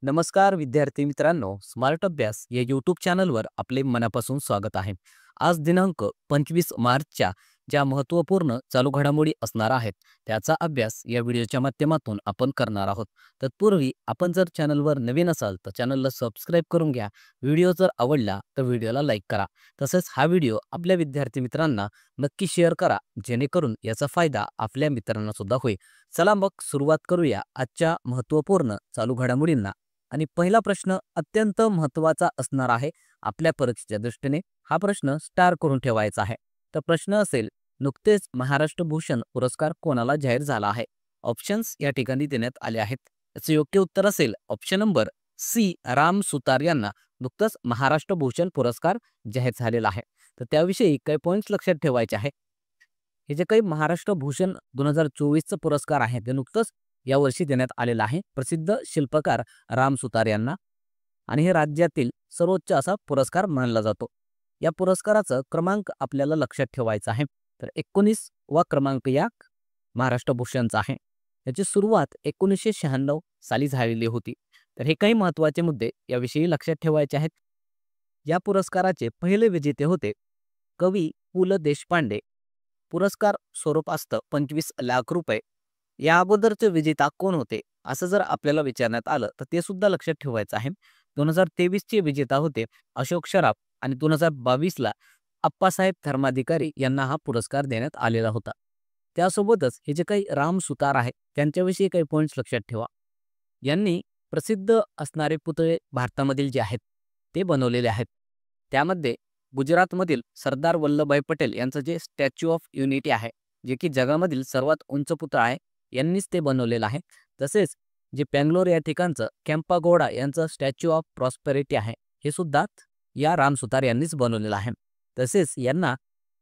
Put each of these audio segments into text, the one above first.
नमस्कार विद्यार्थी मित्रांनो, स्मार्ट अभ्यास या यूट्यूब चॅनलवर आपले मनापासून स्वागत आहे. आज दिनांक 25 मार्चच्या ज्या महत्त्वपूर्ण चालू घडामोडी असणार आहेत त्याचा अभ्यास या व्हिडिओच्या माध्यमातून आपण करणार आहोत. तत्पूर्वी आपण जर चॅनलवर नवीन असाल तर चॅनलला सबस्क्राईब करून घ्या. व्हिडिओ जर आवडला तर व्हिडिओला लाईक करा. तसेच हा व्हिडिओ आपल्या विद्यार्थी मित्रांना नक्की शेअर करा, जेणेकरून याचा फायदा आपल्या मित्रांना सुद्धा होईल. चला मग सुरुवात करूया आजच्या महत्त्वपूर्ण चालू घडामोडींना. आणि पहिला प्रश्न अत्यंत महत्त्वाचा असणार आहे आपल्या परीक्षेच्या दृष्टीने. हा प्रश्न स्टार करून ठेवायचा आहे. तर प्रश्न असेल, नुकतेच महाराष्ट्र भूषण पुरस्कार कोणाला जाहीर झाला आहे? ऑप्शन्स या ठिकाणी देण्यात आले आहेत. याचे योग्य उत्तर असेल option number C, Ram Sutar यांना नुकतंच महाराष्ट्र भूषण पुरस्कार जाहीर झालेला आहे. तर त्याविषयी काही पॉईंट्स लक्षात ठेवायचे आहे. हे जे काही महाराष्ट्र भूषण 2024चं पुरस्कार आहे ते नुकतंच यावर्षी देण्यात आलेला आहे प्रसिद्ध शिल्पकार राम सुतार यांना. आणि हे राज्यातील सर्वोच्च असा पुरस्कार मानला जातो. या पुरस्काराचं क्रमांक आपल्याला लक्षात ठेवायचा आहे. तर 19वा क्रमांक या महाराष्ट्र भूषणचा आहे. याची सुरुवात 1996 साली झालेली होती. तर हे काही महत्त्वाचे मुद्दे याविषयी लक्षात ठेवायचे आहेत. या पुरस्काराचे पहिले विजेते होते कवी पु ल देशपांडे. पुरस्कार स्वरूप असतं 25 लाख रुपये. या अगोदरचे विजेता कोण होते असं जर आपल्याला विचारण्यात आलं तर ते सुद्धा लक्षात ठेवायचं आहे. 2023चे विजेता होते अशोक सराफ आणि 2022ला अप्पासाहेब धर्माधिकारी यांना हा पुरस्कार देण्यात आलेला होता. त्यासोबतच हे जे काही राम सुतार आहे त्यांच्याविषयी काही पॉईंट्स लक्षात ठेवा. यांनी प्रसिद्ध असणारे पुतळे भारतामधील जे आहेत ते बनवलेले आहेत. त्यामध्ये गुजरातमधील सरदार वल्लभभाई पटेल यांचं जे स्टॅच्यू ऑफ युनिटी आहे, जे की जगामधील सर्वात उंच पुतळा आहे, यांनीच ते बनवलेलं आहे. तसेच जे बँगलोर या ठिकाणचं कॅम्पागोडा यांचं स्टॅच्यू ऑफ प्रॉस्पेरिटी आहे, हे सुद्धा या राम सुतार यांनीच बनवलेलं आहे. तसेच यांना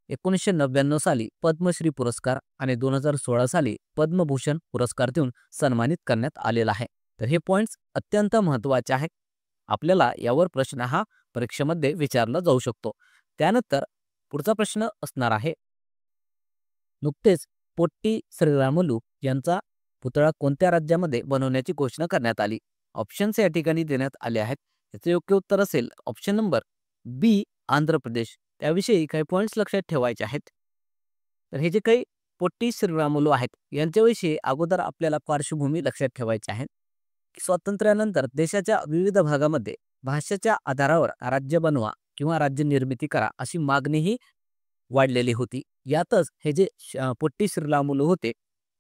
1999 साली पद्मश्री पुरस्कार आणि 2016 साली पद्मभूषण पुरस्कार देऊन सन्मानित करण्यात आलेला आहे. तर हे पॉईंट्स अत्यंत महत्त्वाचे आहेत. आपल्याला यावर प्रश्न हा परीक्षेमध्ये विचारला जाऊ शकतो. त्यानंतर पुढचा प्रश्न असणार आहे, नुकतेच पोट्टी श्रीरामुलू यांचा पुतळा कोणत्या राज्यामध्ये बनवण्याची घोषणा करण्यात आली? ऑप्शन्स या ठिकाणी देण्यात आले आहेत. याचे योग्य उत्तर असेल ऑप्शन नंबर बी, आंध्र प्रदेश. त्याविषयी काही पॉईंट्स लक्षात ठेवायचे आहेत. तर हे जे काही पोट्टी श्रीरामुलू आहेत यांच्याविषयी अगोदर आपल्याला पार्श्वभूमी लक्षात ठेवायची आहे. स्वातंत्र्यानंतर देशाच्या विविध भागामध्ये भाषेच्या आधारावर राज्य बनवा किंवा राज्य निर्मिती करा अशी मागणीही वाढलेली होती. यातच हे जे पोट्टी श्रीरामुलू होते,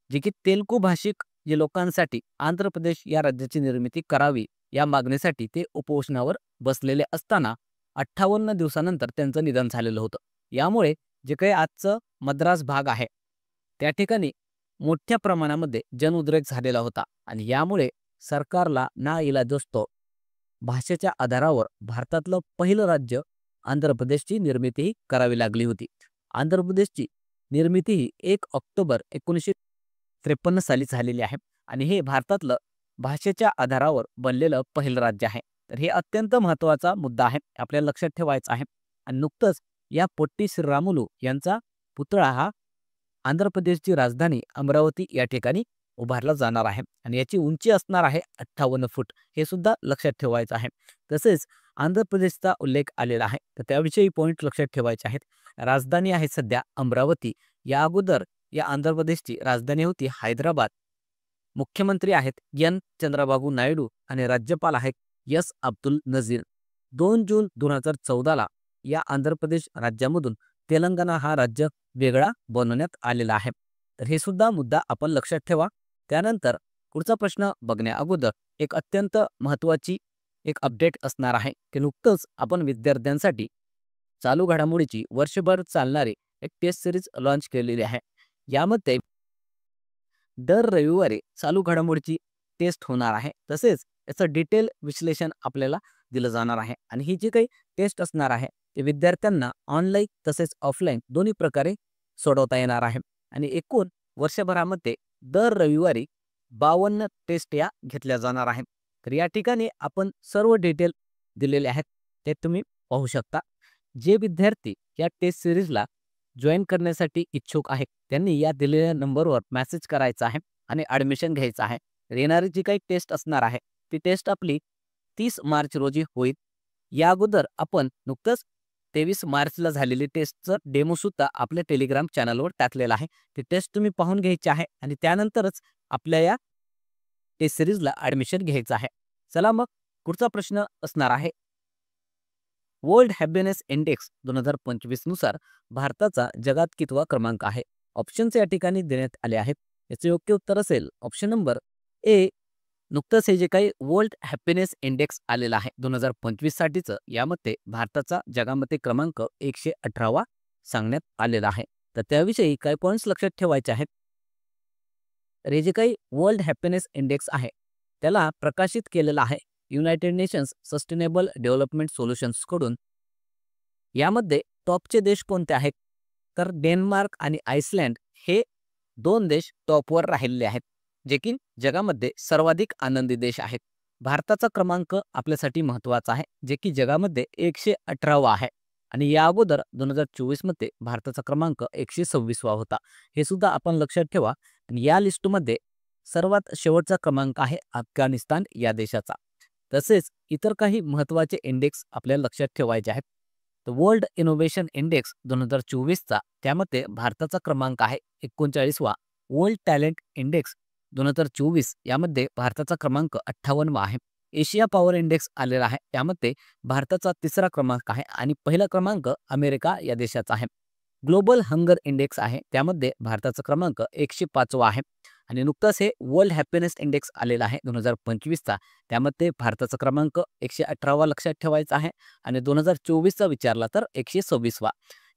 जे की तेलुगू भाषिक जे लोकांसाठी आंध्र प्रदेश या राज्याची निर्मिती करावी या मागणीसाठी ते उपोषणावर बसलेले असताना 58 दिवसानंतर त्यांचं निधन झालेलं होतं. यामुळे जे काही आजचं मद्रास भाग आहे त्या ठिकाणी मोठ्या प्रमाणामध्ये जनउद्रेक झालेला होता आणि यामुळे सरकारला नाईलाज असतो भाषेच्या आधारावर भारतातलं पहिलं राज्य आंध्र प्रदेशची निर्मिती करावी लागली होती. आंध्र प्रदेशची निर्मिती ही 1 ऑक्टोबर 1953 साली झालेली आहे आणि हे भारतातलं भाषेच्या आधारावर बनलेलं पहिलं राज्य आहे. तर हे अत्यंत महत्त्वाचा मुद्दा आहे, आपल्याला लक्षात ठेवायचा आहे. आणि नुकतंच या पोट्टी श्रीरामुलू यांचा पुतळा हा आंध्र प्रदेशची राजधानी अमरावती या ठिकाणी उभारला जाणार आहे आणि याची उंची असणार आहे 58 फूट. हे सुद्धा लक्षात ठेवायचं आहे. तसेच आंध्र प्रदेशचा उल्लेख आलेला आहे, तर त्याविषयी पॉईंट लक्षात ठेवायचे आहेत. राजधानी आहे सध्या अमरावती. या अगोदर या आंध्र प्रदेशची राजधानी होती हैदराबाद. मुख्यमंत्री आहेत एन चंद्रबाबू नायडू आणि राज्यपाल आहेत एस अब्दुल नझीर. 2 जून 2014ला या आंध्र प्रदेश राज्यामधून तेलंगणा हा राज्य वेगळा बनवण्यात आलेला आहे. तर हे सुद्धा मुद्दा आपण लक्षात ठेवा. त्यानंतर पुढचा प्रश्न बघण्या अगोदर एक अत्यंत महत्त्वाची एक अपडेट असणार आहे की नुकतंच आपण विद्यार्थ्यांसाठी चालू घडामोडीची वर्षभर चालणारी एक टेस्ट सिरीज लॉन्च केलेली आहे. यामध्ये दर रविवारी चालू घडामोडीची टेस्ट होणार आहे. तसेच याचं डिटेल विश्लेषण आपल्याला दिलं जाणार आहे आणि ही जी काही टेस्ट असणार आहे ते विद्यार्थ्यांना ऑनलाईन तसेच ऑफलाईन दोन्ही प्रकारे सोडवता येणार आहे. आणि एकूण वर्षभरामध्ये दर रविवारी 52 टेस्ट या घेतल्या जाणार आहेत. तर या ठिकाणी आपण सर्व डिटेल दिलेले आहेत, ते तुम्ही पाहू शकता. जे विद्यार्थी या टेस्ट सिरीजला जॉईन करण्यासाठी इच्छुक आहेत त्यांनी या दिलेल्या नंबरवर मेसेज करायचा आहे आणि ॲडमिशन घ्यायचं आहे. येणारी जी काही टेस्ट असणार आहे ती टेस्ट आपली 30 मार्च रोजी होईल. या अगोदर आपण नुकतंच 23 मार्चला झालेली टेस्टचं डेमो सुद्धा आपल्या टेलिग्राम चॅनलवर टाकलेला आहे. ती टेस्ट तुम्ही पाहून घ्यायची आहे आणि त्यानंतरच आपल्या या टेस्ट सिरीजला ॲडमिशन घ्यायचं आहे. चला मग पुढचा प्रश्न असणार आहे. वर्ल्ड हॅपीनेस इंडेक्स 2025 नुसार भारताचा जगात कितवा क्रमांक आहे? ऑप्शन्स या ठिकाणी देण्यात आले आहेत. याचे योग्य उत्तर असेल ऑप्शन नंबर ए. नुकतंच हे जे काही वर्ल्ड हॅपीनेस इंडेक्स आलेलं आहे 2025 साठीचं, यामध्ये भारताचा जगामध्ये क्रमांक 118वा सांगण्यात आलेला आहे. तर त्याविषयी काही पॉईंट्स लक्षात ठेवायचे आहेत. तर हे जे काही वर्ल्ड हॅपीनेस इंडेक्स आहे त्याला प्रकाशित केलेलं आहे United nations sustainable development solutions कडून. यामध्ये टॉपचे देश कोणते आहेत? तर डेन्मार्क आणि आइसलँड हे 2 देश टॉपवर राहिलेले आहेत, जे की जगामध्ये सर्वाधिक आनंदी देश आहेत. भारताचा क्रमांक आपल्यासाठी महत्त्वाचा आहे, जे की जगामध्ये 118वा आहे आणि या अगोदर 2024 मध्ये भारताचा क्रमांक 126वा होता. हे सुद्धा आपण लक्षात ठेवा. आणि या लिस्टमध्ये सर्वात शेवटचा क्रमांक आहे अफगाणिस्तान या देशाचा. तसेच इतर काही महत्त्वाचे इंडेक्स आपल्याला लक्षात ठेवायचे आहेत. तर वर्ल्ड इनोव्हेशन इंडेक्स 2024चा त्यामध्ये भारताचा क्रमांक आहे 39वा. वर्ल्ड टॅलेंट इंडेक्स 2024 यामध्ये भारताचा क्रमांक 58वा आहे. एशिया पॉवर इंडेक्स आलेला आहे, त्यामध्ये भारताचा 3रा क्रमांक आहे आणि पहिला क्रमांक अमेरिका या देशाचा आहे. ग्लोबल हंगर इंडेक्स आहे, त्यामध्ये भारताचा क्रमांक 105वा आहे आणि नुकताच हे वर्ल्ड हॅपीनेस इंडेक्स आलेला आहे 2025चा, त्यामध्ये भारताचा क्रमांक 118वा लक्षात ठेवायचा आहे आणि 2024चा विचारला तर 126वा.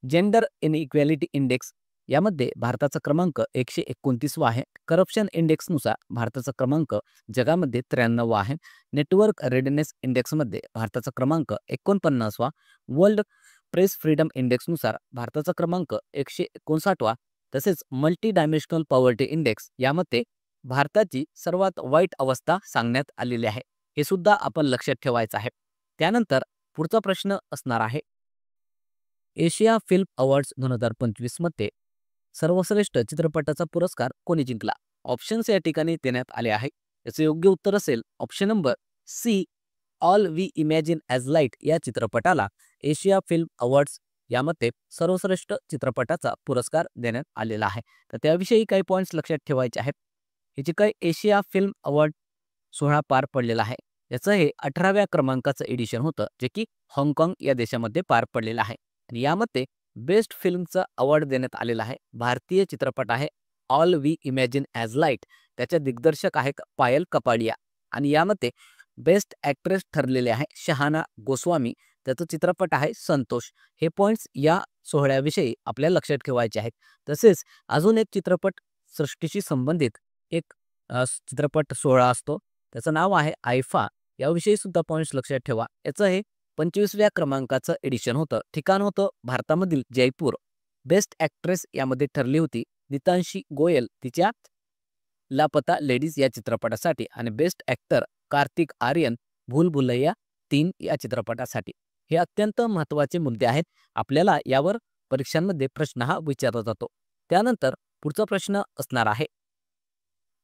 जेंडर इनइक्वॅलिटी इंडेक्स यामध्ये भारताचा क्रमांक 129वा आहे. करप्शन इंडेक्सनुसार भारताचा क्रमांक जगामध्ये 93वा आहे. नेटवर्क रेडीनेस इंडेक्समध्ये भारताचा क्रमांक 49वा. वर्ल्ड प्रेस फ्रीडम इंडेक्सनुसार भारताचा क्रमांक 159वा. तसेच मल्टी डायमेन्शनल पॉवर्टी इंडेक्स यामध्ये भारताची सर्वात वाईट अवस्था सांगण्यात आलेली आहे. हे सुद्धा आपण लक्षात ठेवायचं आहे. त्यानंतर पुढचा प्रश्न असणार आहे. एशिया फिल्म अवॉर्ड्स 2025 मध्ये सर्वश्रेष्ठ चित्रपटाचा पुरस्कार कोणी जिंकला? ऑप्शन्स या ठिकाणी देण्यात आले आहे. याचे योग्य उत्तर असेल option number C. All we imagine as light या चित्रपटाला एशिया फिल्म अवॉर्ड्स यामध्ये सर्वश्रेष्ठ चित्रपटाचा पुरस्कार देण्यात आलेला आहे. तर त्याविषयी काही पॉईंट्स लक्षात ठेवायचे आहेत. हे जे काही एशिया फिल्म अवॉर्ड सोहळा पार पडलेला आहे याचं हे 18व्या क्रमांकाचं एडिशन होतं, जे की हाँगकाँग या देशामध्ये पार पडलेलं आहे आणि यामध्ये बेस्ट फिल्मचा अवॉर्ड देण्यात आलेला आहे. भारतीय चित्रपट आहे all we imagine as light. त्याच्या दिग्दर्शक आहेत पायल कपाडिया आणि यामध्ये बेस्ट ॲक्ट्रेस ठरलेले आहे शहाना गोस्वामी. त्याचा चित्रपट आहे संतोष. हे पॉईंट्स या सोहळ्याविषयी आपल्याला लक्षात ठेवायचे आहेत. तसेच अजून एक चित्रपट सृष्टीशी संबंधित एक चित्रपट सोहळा असतो, त्याचं नाव आहे आयफा. याविषयी सुद्धा पॉईंट्स लक्षात ठेवा. याचं हे 25व्या क्रमांकाचं एडिशन होतं. ठिकाण होतं भारतामधील जयपूर. बेस्ट ॲक्ट्रेस यामध्ये ठरली होती नितांशी गोयल तिच्या लापता लेडीज या चित्रपटासाठी आणि बेस्ट ॲक्टर कार्तिक आर्यन भूल भुलैया 3 या चित्रपटासाठी. हे अत्यंत महत्त्वाचे मुद्दे आहेत. आपल्याला यावर परीक्षांमध्ये प्रश्न हा विचारला जातो. त्यानंतर पुढचा प्रश्न असणार आहे.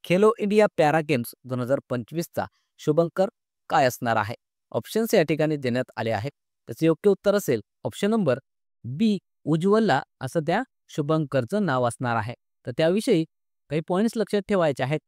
खेलो इंडिया पॅरा गेम्स 2025चा शुभंकर काय असणार आहे? ऑप्शन्स या ठिकाणी देण्यात आले आहेत. त्याचे योग्य उत्तर असेल ऑप्शन नंबर बी. उज्ज्वला असं त्या शुभंकरचं नाव असणार आहे. तर त्याविषयी काही पॉईंट्स लक्षात ठेवायचे आहेत.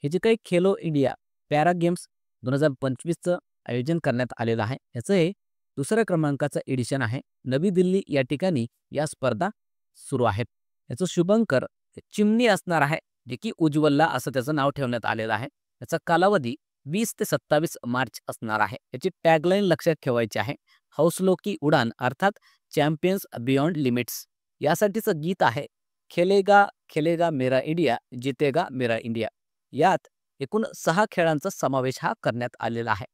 हे जे काही खेलो इंडिया पॅरा गेम्स 2025चं आयोजन करण्यात आलेलं आहे याचं हे 2ऱ्या क्रमांकाचं एडिशन आहे. नवी दिल्ली या ठिकाणी या स्पर्धा सुरू आहेत. याचं शुभंकर चिमणी असणार आहे, जे की उज्ज्वला असं त्याचं नाव ठेवण्यात आलेलं आहे. याचा कालावधी 20 ते 27 मार्च असणार आहे. याची टॅगलाईन लक्षात ठेवायची आहे. हौसलो की उडान अर्थात चॅम्पियन्स बियॉन्ड लिमिट्स. यासाठीचं गीत आहे खेलेगा खेलेगा मेरा इंडिया जितेगा मेरा इंडिया. यात एकूण 6 खेळांचा समावेश हा करण्यात आलेला आहे.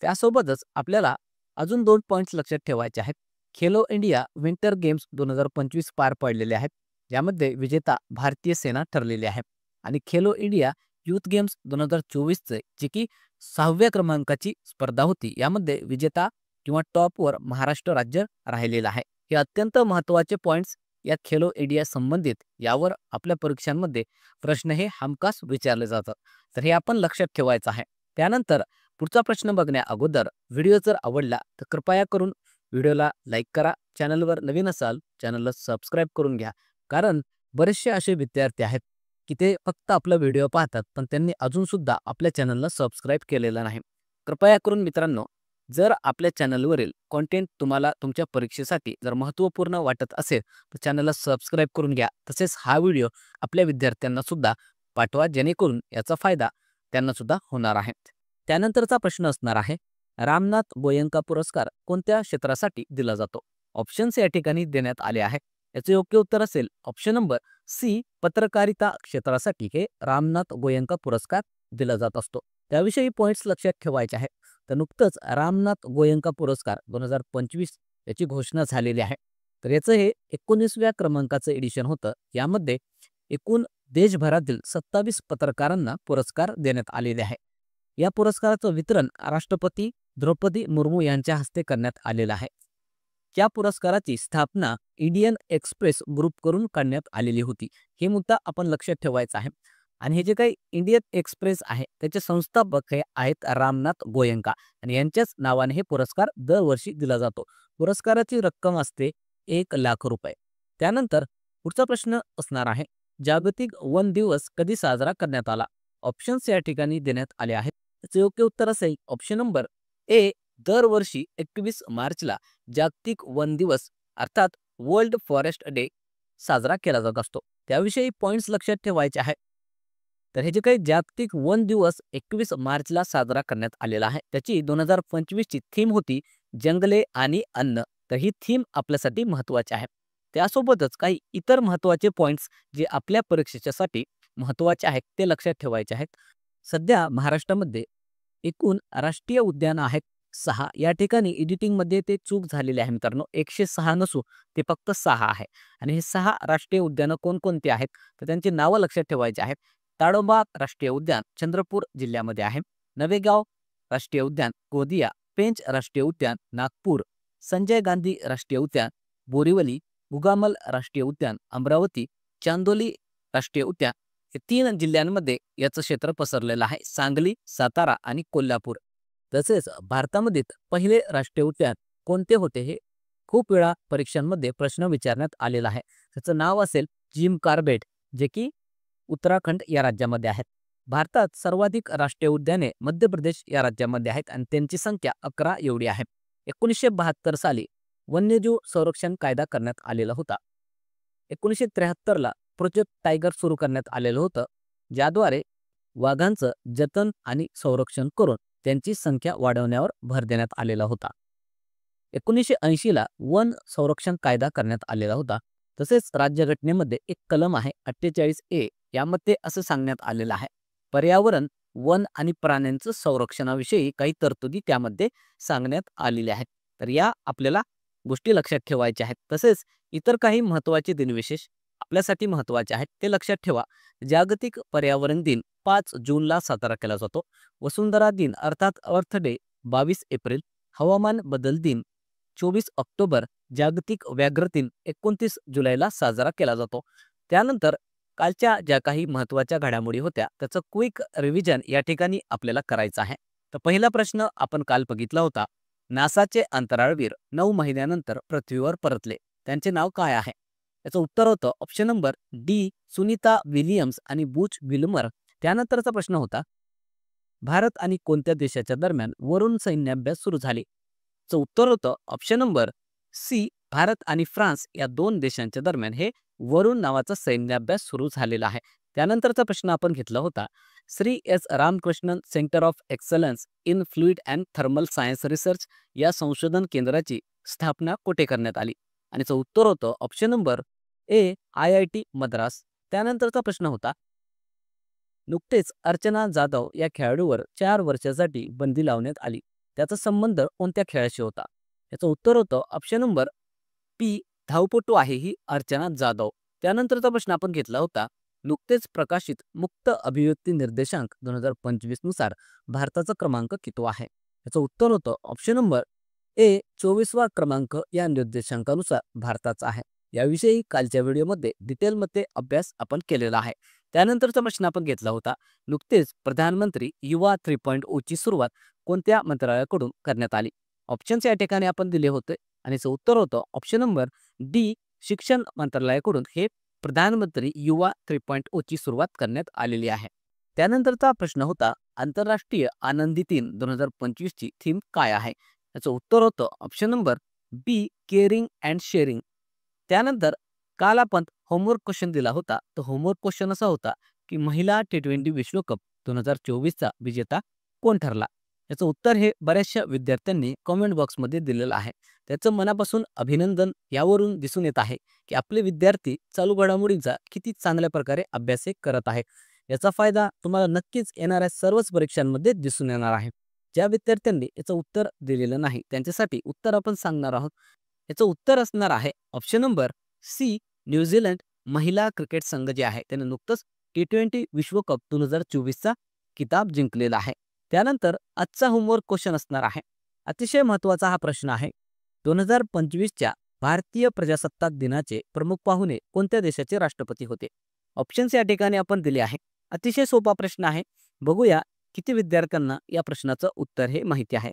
त्यासोबतच आपल्याला अजून 2 पॉईंट्स लक्षात ठेवायचे आहेत. खेलो इंडिया विंटर गेम्स 2025 पार पडलेले आहेत. यामध्ये विजेता भारतीय सेना ठरलेली आहे आणि खेलो इंडिया यूथ गेम्स 2024चे जी की 6व्या क्रमांकाची स्पर्धा होती, यामध्ये विजेता किंवा टॉपवर महाराष्ट्र राज्य राहिलेलं आहे. हे अत्यंत महत्त्वाचे पॉईंट्स या खेलो इंडिया संबंधित यावर आपल्या परीक्षांमध्ये प्रश्न हे हमखास विचारले जातात. तर हे आपण लक्षात ठेवायचं आहे. त्यानंतर पुढचा प्रश्न बघण्या अगोदर व्हिडिओ जर आवडला तर कृपया करून व्हिडिओला लाईक करा. चॅनलवर नवीन असाल चॅनलला सबस्क्राईब करून घ्या. कारण बरेचसे असे विद्यार्थी आहेत की ते फक्त आपला व्हिडिओ पाहतात पण त्यांनी अजून सुद्धा आपल्या चॅनलला सबस्क्राईब केलेलं नाही. कृपया करून मित्रांनो, जर आपल्या चॅनलवरील कंटेंट तुम्हाला तुमच्या परीक्षेसाठी जर महत्त्वपूर्ण वाटत असेल तर चॅनलला सबस्क्राईब करून घ्या. तसेच हा व्हिडिओ आपल्या विद्यार्थ्यांना सुद्धा पाठवा, जेणेकरून याचा फायदा त्यांना सुद्धा होणार आहे. त्यानंतरचा प्रश्न असणार आहे, रामनाथ गोयंका पुरस्कार कोणत्या क्षेत्रासाठी दिला जातो? ऑप्शन्स या ठिकाणी देण्यात आले आहे. याचे योग्य उत्तर असेल ऑप्शन नंबर सी, पत्रकारिता क्षेत्रासाठी हे रामनाथ गोयंका पुरस्कार दिला जात असतो. त्याविषयी पॉइंट्स लक्षात ठेवायचे आहे. तर नुकतंच रामनाथ गोयंका पुरस्कार 2025 याची घोषणा झालेली आहे. तर याचं हे 19व्या क्रमांकाचं एडिशन होतं. यामध्ये एकूण देशभरातील 27 पत्रकारांना पुरस्कार देण्यात आलेले आहे. या पुरस्काराचं वितरण राष्ट्रपती द्रौपदी मुर्मू यांच्या हस्ते करण्यात आलेलं आहे. या पुरस्काराची स्थापना इंडियन एक्सप्रेस ग्रुप करून करण्यात आलेली होती. हे मुद्दा आपण लक्षात ठेवायचा आहे. आणि हे जे काही इंडियन एक्सप्रेस आहे त्याचे संस्थापक हे आहेत रामनाथ गोयंका आणि यांच्याच नावाने हे पुरस्कार दरवर्षी दिला जातो. पुरस्काराची रक्कम असते 1,00,000 रुपये. त्यानंतर पुढचा प्रश्न असणार आहे, जागतिक वन दिवस कधी साजरा करण्यात आला? ऑप्शन्स या ठिकाणी देण्यात आले आहेत. त्याचे योग्य उत्तर असेल ऑप्शन नंबर ए, दरवर्षी 21 मार्चला जागतिक वन दिवस अर्थात वर्ल्ड फॉरेस्ट डे साजरा केला जात असतो. त्याविषयी पॉइंट्स लक्षात ठेवायचे आहेत. तर हे जे काही जागतिक वन दिवस 21 मार्चला साजरा करण्यात आलेला आहे त्याची 2025 ची थीम होती जंगले आणि अन्न. तर ही थीम आपल्यासाठी महत्त्वाची आहे. त्यासोबतच काही इतर महत्त्वाचे पॉइंट्स जे आपल्या परीक्षेच्यासाठी महत्त्वाचे आहेत ते लक्षात ठेवायचे आहेत. सध्या महाराष्ट्रामध्ये एकूण राष्ट्रीय उद्यान आहेत 6. या ठिकाणी एडिटिंगमध्ये ते चूक झालेली आहे मित्रांनो. 106 नसू ते फक्त 6 आहे. आणि हे 6 राष्ट्रीय उद्यानं कोणकोणती आहेत तर त्यांची नावं लक्षात ठेवायची आहेत. ताडोबा राष्ट्रीय उद्यान चंद्रपूर जिल्ह्यामध्ये आहे. नवेगाव राष्ट्रीय उद्यान गोंदिया, पेंच राष्ट्रीय उद्यान नागपूर, संजय गांधी राष्ट्रीय उद्यान बोरिवली, उगामल राष्ट्रीय उद्यान अमरावती, चांदोली राष्ट्रीय उद्यान हे 3 जिल्ह्यांमध्ये याचं क्षेत्र पसरलेलं आहे. सांगली, सातारा आणि कोल्हापूर. तसेच भारतामध्ये पहिले राष्ट्रीय उद्यान कोणते होते हे खूप वेळा परीक्षांमध्ये प्रश्न विचारण्यात आलेला आहे. त्याचं नाव असेल जिम कार्बेट, जे की उत्तराखंड या राज्यामध्ये आहेत. भारतात सर्वाधिक राष्ट्रीय उद्याने मध्य प्रदेश या राज्यामध्ये आहेत आणि त्यांची संख्या 11 एवढी आहे. 1972 साली वन्यजीव संरक्षण कायदा करण्यात आलेला होता. 1973 ला प्रोजेक्ट टायगर सुरू करण्यात आलेलं होतं, ज्याद्वारे वाघांचं जतन आणि संरक्षण करून त्यांची संख्या वाढवण्यावर भर देण्यात आलेला होता. 1980 ला वन संरक्षण कायदा करण्यात आलेला होता. तसेच राज्यघटनेमध्ये एक कलम आहे 48A. यामध्ये असं सांगण्यात आलेलं आहे, पर्यावरण, वन आणि प्राण्यांचं संरक्षणाविषयी काही तरतुदी त्यामध्ये सांगण्यात आलेल्या आहेत. तर या आपल्याला गोष्टी लक्षात ठेवायच्या आहेत. तसेच इतर काही महत्त्वाचे दिनविशेष आपल्यासाठी महत्त्वाचे आहेत ते लक्षात ठेवा. जागतिक पर्यावरण दिन 5 जूनला साजरा केला जातो. वसुंधरा दिन अर्थात अर्थ डे 22 एप्रिल. हवामान बदल दिन 24 ऑक्टोबर. जागतिक व्याघ्र दिन 29 जुलैला साजरा केला जातो. त्यानंतर कालच्या ज्या काही महत्त्वाच्या घडामोडी होत्या त्याचं क्विक रिव्हिजन या ठिकाणी आपल्याला करायचं आहे. तर पहिला प्रश्न आपण काल बघितला होता, नासाचे अंतराळवीर 9 महिन्यानंतर पृथ्वीवर परतले, त्यांचे नाव काय आहे? याचं उत्तर होतं option number D, Sunita Williams आणि बुच विल्मर. त्यानंतरचा प्रश्न होता, भारत आणि कोणत्या देशाच्या दरम्यान वरुण सैन्याभ्यास सुरू झाले? याचं उत्तर होतं ऑप्शन नंबर सी, भारत आणि फ्रान्स या 2 देशांच्या दरम्यान हे वरुण नावाचा सैन्याभ्यास सुरू झालेला आहे. त्यानंतरचा प्रश्न आपण घेतला होता, Shri S Ramakrishnan centre of excellence in fluid and thermal science research या संशोधन केंद्राची स्थापना कुठे करण्यात आली? आणि याचं उत्तर होतं option number A, IIT Madras. त्यानंतरचा प्रश्न होता, नुकतेच अर्चना जाधव या खेळाडूवर 4 वर्षासाठी बंदी लावण्यात आली, त्याचा संबंध कोणत्या खेळाशी होता? याचं उत्तर होतं ऑप्शन नंबर पी, धावपटू आहे ही अर्चना जाधव. त्यानंतरचा प्रश्न आपण घेतला होता, नुकतेच प्रकाशित मुक्त अभिव्यक्ती निर्देशांक 2025 नुसार भारताचा क्रमांक किती आहे? याचं उत्तर होतं ऑप्शन नंबर ए, 24वा क्रमांक या निर्देशांकानुसार भारताचा आहे. याविषयी कालच्या व्हिडिओमध्ये डिटेलमध्ये अभ्यास आपण केलेला आहे. त्यानंतरचा प्रश्न आपण घेतला होता, नुकतेच प्रधानमंत्री युवा 3.0 ची सुरुवात कोणत्या मंत्रालयाकडून करण्यात आली? ऑप्शन्स या ठिकाणी आपण दिले होते आणि याचं उत्तर होतं ऑप्शन नंबर डी, शिक्षण मंत्रालयाकडून हे प्रधानमंत्री युवा 3.0 ची सुरुवात करण्यात आलेली आहे. त्यानंतरचा प्रश्न होता, आंतरराष्ट्रीय आनंदी दिन 2025 ची थीम काय आहे? याचं उत्तर होतं option number B, caring and sharing. त्यानंतर काल आपण होमवर्क क्वेश्चन दिला होता. तर होमवर्क क्वेश्चन असा होता, की महिला T20 विश्वकप 2024चा विजेता कोण ठरला? याचं उत्तर हे बऱ्याचशा विद्यार्थ्यांनी कमेंट बॉक्समध्ये दिलेलं आहे. त्याचं मनापासून अभिनंदन. यावरून दिसून येत आहे, की आपले विद्यार्थी चालू घडामोडींचा किती चांगल्या प्रकारे अभ्यास हे करत आहेत. याचा फायदा तुम्हाला नक्कीच येणाऱ्या सर्वच परीक्षांमध्ये दिसून येणार आहे. ज्या विद्यार्थ्यांनी याचं उत्तर दिलेलं नाही, त्यांच्यासाठी उत्तर आपण सांगणार आहोत. याचं उत्तर असणार आहे ऑप्शन नंबर सी, न्यूझीलंड महिला क्रिकेट संघ जे आहे त्याने नुकतंच T20 विश्वकप 2024चा किताब जिंकलेला आहे. त्यानंतर आजचा होमवर्क क्वेश्चन असणार आहे. अतिशय महत्त्वाचा हा प्रश्न आहे. 2025च्या भारतीय प्रजासत्ताक दिनाचे प्रमुख पाहुणे कोणत्या देशाचे राष्ट्रपती होते? ऑप्शन्स या ठिकाणी आपण दिले आहे. अतिशय सोपा प्रश्न आहे. बघूया किती विद्यार्थ्यांना या प्रश्नाचं उत्तर हे माहिती आहे.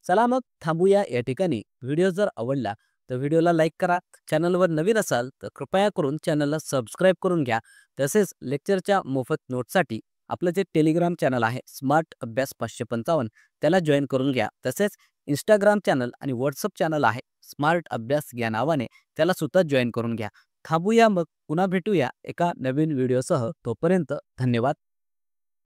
चला मग थांबूया या ठिकाणी. व्हिडिओ जर आवडला तर व्हिडिओला लाईक करा. चॅनलवर नवीन असाल तर कृपया करून चॅनलला सबस्क्राईब करून घ्या. तसेच लेक्चरच्या मोफत नोट्ससाठी आपलं जे टेलिग्राम चॅनल आहे स्मार्ट अभ्यास 555 त्याला जॉईन करून घ्या. तसेच इंस्टाग्राम चॅनल आणि व्हॉट्सअप चॅनल आहे स्मार्ट अभ्यास या नावाने, त्याला सुद्धा जॉईन करून घ्या. थांबूया मग, पुन्हा भेटूया एका नवीन व्हिडिओसह. तोपर्यंत धन्यवाद.